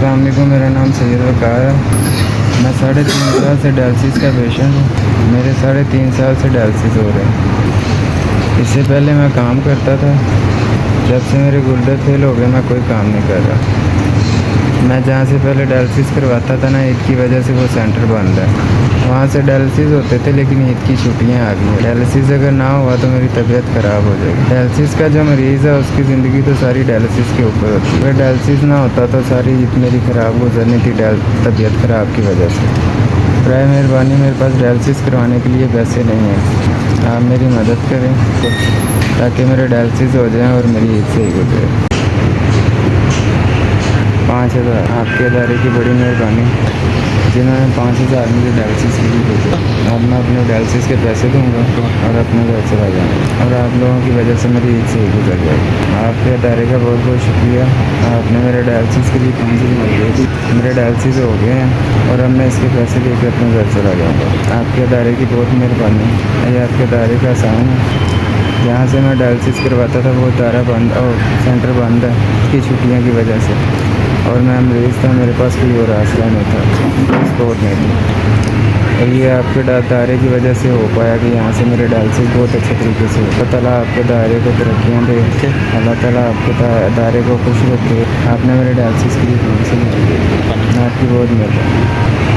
अस्सलाम वालेकुम, मेरा नाम सैयद वक़ार है। मैं 3.5 साल से डायलिसिस का पेशेंट हूँ। मेरे 3.5 साल से डायलिसिस हो रहे हैं। इससे पहले मैं काम करता था। जब से मेरे गुर्दे फेल हो गए मैं कोई काम नहीं कर रहा। मैं जहाँ से पहले डायलिसिस करवाता था ना, ईद की वजह से वो सेंटर बंद है। वहाँ से डायलिसिस होते थे लेकिन ईद की छुट्टियाँ आ गई हैं। डायलिसिस अगर ना हुआ तो मेरी तबीयत ख़राब हो जाएगी। डायलिसिस का जो मरीज़ है उसकी ज़िंदगी तो सारी डायलिसिस के ऊपर होती है। अगर डायलिसिस ना होता तो सारी ईद मेरी ख़राब गुजरनी थी तबीयत ख़राब की वजह से। बराए मेहरबानी मेरे पास डायलिसिस करवाने के लिए पैसे नहीं हैं। आप मेरी मदद करें ताकि मेरे डायलिसिस हो जाएँ और मेरी ईद सही गुजरे। 5,000 आपके अदारे की बड़ी मेहरबानी, जिन्होंने 5,000 मुझे डायलिसिस के लिए भेजे। अब मैं अपने डायलिसिस के पैसे दूंगा और अपने घर चला जाऊँगा और आप लोगों की वजह से मेरी ईद सही गुजर जाएगी। आपके अदारे का बहुत बहुत शुक्रिया। आपने मेरे डायलिसिस के लिए 5,000 दिए थे। मेरे डायलिसिस हो गए हैं और अब मैं इसके पैसे लेकर अपने घर चला जाऊँगा। आपके अदारे की बहुत मेहरबानी। ये आपके अदारे का एहसान है। जहाँ से मैं डायलिसिस करवाता था वो अदारा बंद और सेंटर बंद है इसकी छुट्टियों की वजह से। और मैं मरीज़ था, मेरे पास कोई और आसरा नहीं था, सपोर्ट नहीं थी। और ये आपके दायरे की वजह से हो पाया कि यहाँ से मेरे डायलिसिस बहुत अच्छे तरीके से हो। अल्लाह ताला आपके दायरे को तरक्कियाँ दे। अल्लाह ताला आपके दायरे को खुश रखे। आपने मेरे डायलिसिस के लिए आपकी बहुत मेहरबानी।